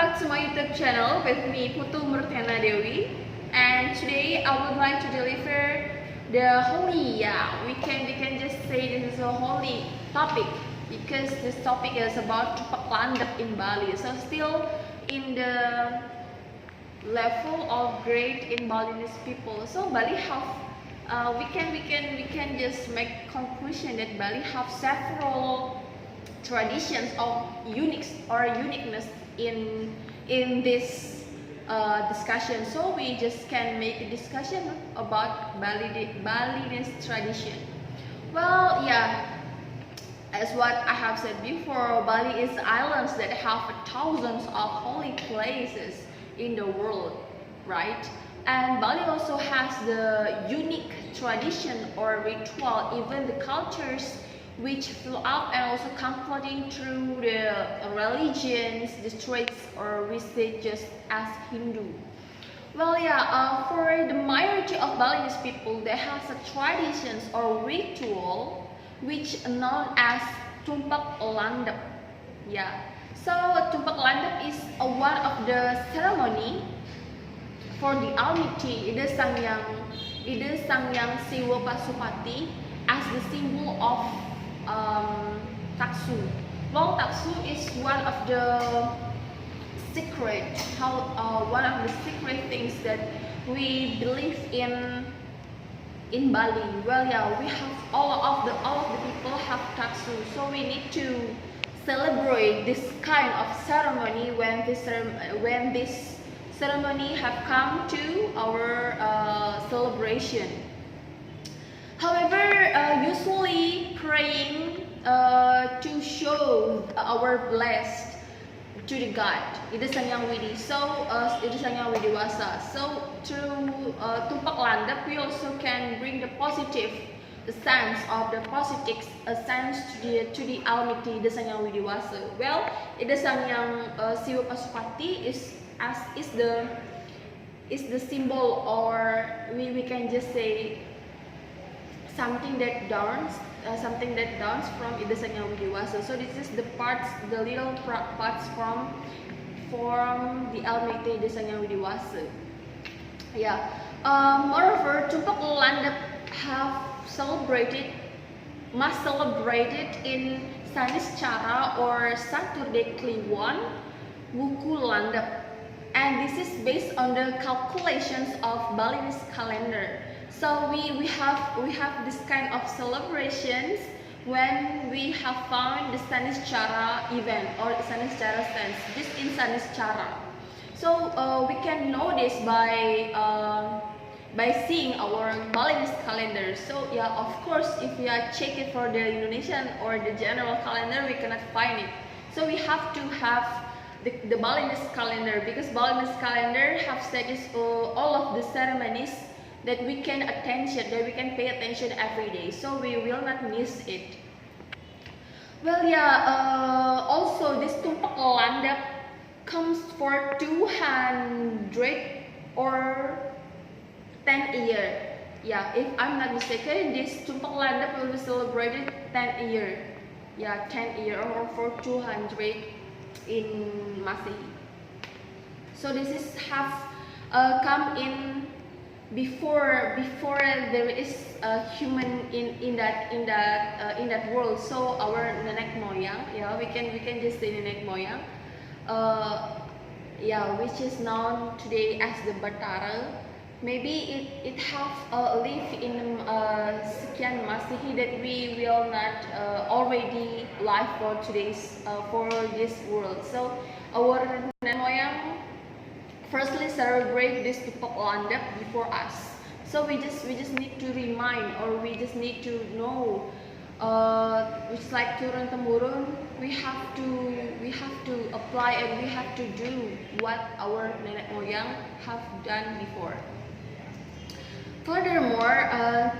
back to my YouTube channel with me, Putu Murtiana Dewi, and today I would like to deliver the holy, we can just say this is a holy topic because this topic is about Tumpek Landep in Bali. So still in the level of grade in Balinese people. So Bali have we can just make conclusion that Bali have several traditions of uniqueness in this discussion. So we just can make a discussion about Balinese tradition. Well, as what I have said before, Bali is islands that have thousands of holy places in the world, right? And Bali also has the unique tradition or ritual, even the cultures which fill up and also conflicting through the religions, the traits, or we say just as Hindu. Well, for the majority of Balinese people, they have a traditions or ritual which known as Tumpek Landep. So Tumpek Landep is one of the ceremony for the Almighty, Ide Sangyang Siwa Pasupati, as the symbol of Taksu. Well, Taksu is one of the secret, one of the secret things that we believe in Bali. Well, we have all of the people have Taksu, so we need to celebrate this kind of ceremony when this ceremony have come to our celebration. However, usually praying to show our blessed to the God, Ide Sangyang Widhi. So Ide Sangyang Widhi Wasa. So through Tumpek Landep, we also can bring the positive sense of the positive sense to the Almighty Ide Sangyang Widhi Wasa. Well, Ide Sangyang Siwa Pasupati is the symbol, or we can just say something that dawns from Ide Sangyang Widhi Wasa. So this is the little parts from the Almighty Ide Sangyang Widhi Wasa. Moreover, Tumpek Landep must celebrated in Saniscara or Satyrday Kliwon Wuku Landep. And this is based on the calculations of Balinese calendar. So we have this kind of celebrations when we have found the Saniscara event or Saniscara stance. This in Saniscara. So we can know this by seeing our Balinese calendar. So of course, if we are check it for the Indonesian or the general calendar, we cannot find it. So we have to have the Balinese calendar, because Balinese calendar have status all of the ceremonies that we can pay attention every day, so we will not miss it. Well, also this Tumpek Landep comes for 200 or 10 year. If I'm not mistaken, this Tumpek Landep will be celebrated 10 year. 10 year or for 200 in Masehi. So this is have come in before there is a human in that world. So our nenek moyang, we can just say nenek moyang, which is known today as the Batara. Maybe it have lived in sekian Masehi that we will not already live for today's for this world. So our nenek moyang firstly celebrate this Tumpek Landep before us. So we just need to remind, or we just need to know, which like turun temurun, we have to apply and we have to do what our nenek moyang have done before. Furthermore,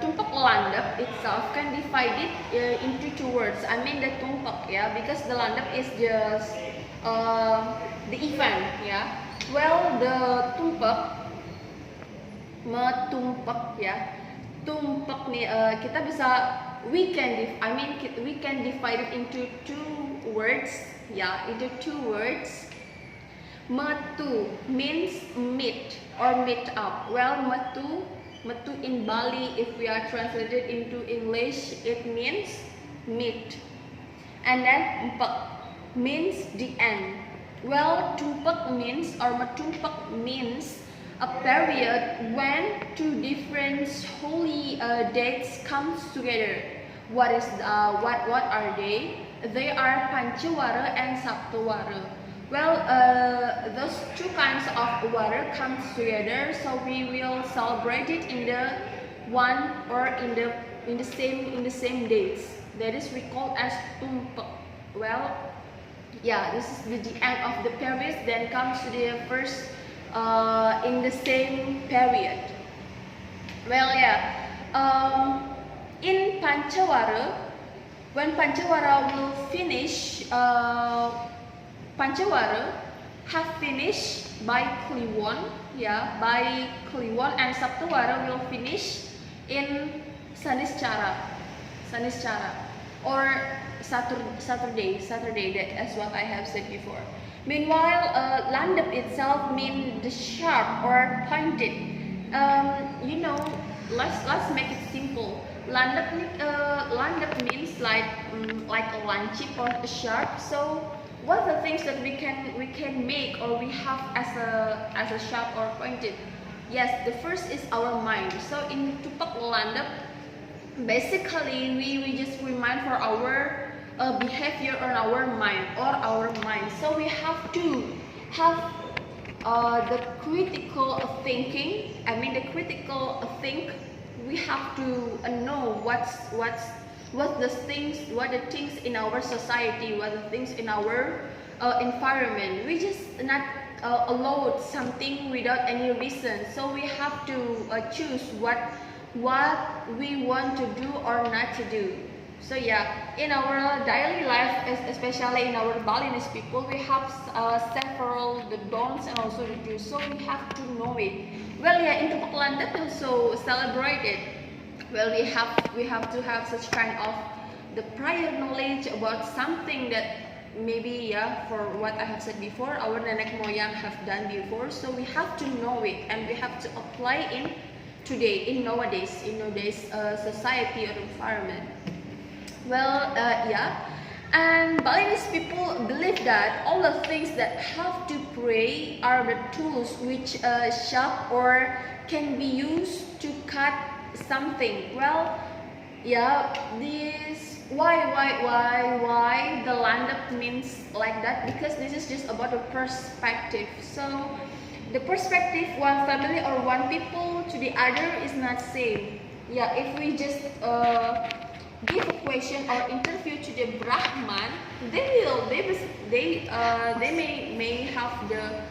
Tumpek Landep itself can divide it into two words. I mean the Tumpek, because the Landep is just the event, Well, the Tumpek, metumpek, Tumpek nih kita bisa we can divide it into two words, into two words. Metu means meet or meet up. Well, metu in Bali, if we are translated into English, it means meet. And then mpek means the end. Well, tumpek means or metumpek means a period when two different holy dates comes together. What are they? They are Pancawara and Saptawara. Well, those two kinds of water comes together, so we will celebrate it in the one or in the same days. That is we call as Tumpek. Well, yeah, this is the end of the period. Then comes to the first in the same period. Well, yeah. In Pancawara, when Pancawara will finish, Pancawara have finished by Kliwon, yeah, by Kliwon, and Saptawara will finish in Saniscara, or Satyrday, that as what I have said before. Meanwhile, Landep itself means the sharp or pointed. You know, let's make it simple. Landep means like a lancip or a sharp. So what are the things that we can make or we have as a sharp or pointed? Yes, the first is our mind. So in Tumpek Landep, basically we just remind for our behavior on our mind. So we have to have the critical thinking. The critical think. We have to know what the things in our society, what the things in our environment. We just not allow something without any reason. So we have to choose what we want to do or not to do. So yeah, in our daily life, especially in our Balinese people, we have several the don'ts and also the do's. So we have to know it. Well, yeah, in Tumpek Landep also celebrated. Well, we have to have such kind of the prior knowledge about something that maybe, yeah, for what I have said before, our nenek moyang have done before. So we have to know it and we have to apply in nowadays society or environment. Well, yeah, and Balinese people believe that all the things that have to pray are the tools which sharp or can be used to cut something. Well, yeah, this why the Landep means like that, because this is just about a perspective. So the perspective one family or one people to the other is not same. Yeah, if we just give a question or interview to the Brahman, they may have the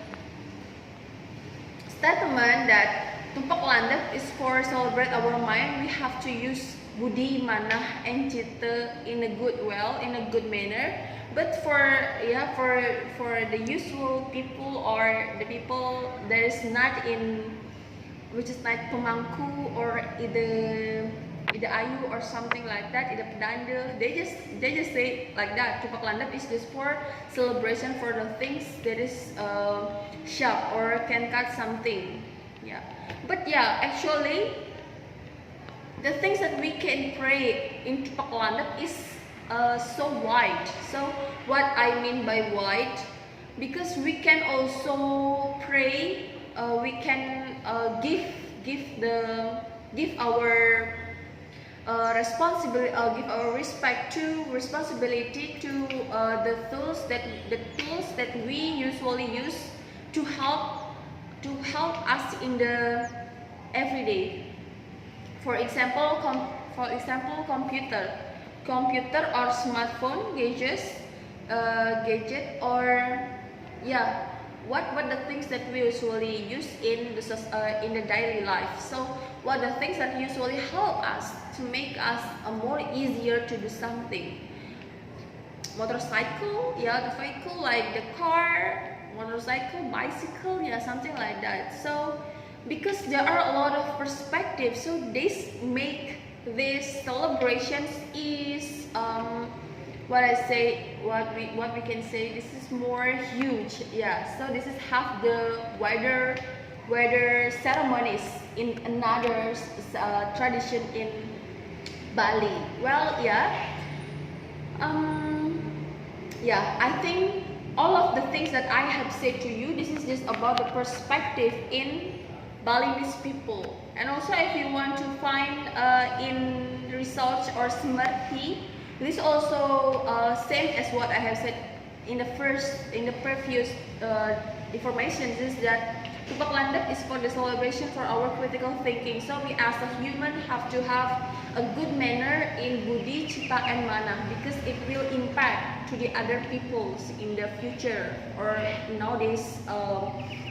statement that Tumpek Landep is for celebrate our mind. We have to use Buddhi, Manah, and Citta in a good manner. But for the usual people or the people that is not in, which is like pemangku or either ayu or something like that, either pedanda, they just say like that. Tumpek Landep is just for celebration for the things that is sharp or can cut something. Yeah, but yeah, actually the things that we can pray in Tumpek Landep is so wide. So what I mean by wide, because we can also pray, we can give our responsibility, give our responsibility to the tools that we usually use to help us in the everyday. For example, computer or smartphone gadget, or yeah, what the things that we usually use in the daily life. So what the things that usually help us to make us more easier to do something. Motorcycle, yeah, the vehicle like the car, motorcycle, bicycle, yeah, something like that. So because there are a lot of perspectives, so this make these celebrations is what we can say, this is more huge. Yeah, so this is half the wider ceremonies in another tradition in Bali. Well, yeah, I think all of the things that I have said to you, this is just about the perspective in Balinese people. And also, if you want to find in research or Smrti, this also same as what I have said in the previous information, is that Tumpek Landep is for the celebration for our critical thinking. So we as a human have to have a good manner in Buddhi, Citta and Mana, because it will impact to the other peoples in the future or nowadays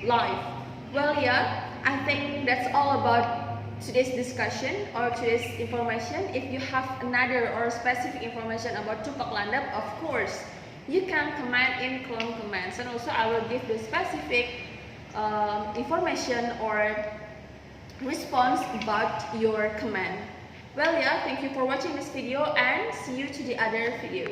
life. Well, yeah, I think that's all about today's discussion or today's information. If you have another or specific information about Tumpek Landep, of course, you can comment in kolom comments, and also I will give the specific information or response about your comment. Well, yeah, thank you for watching this video and see you to the other video.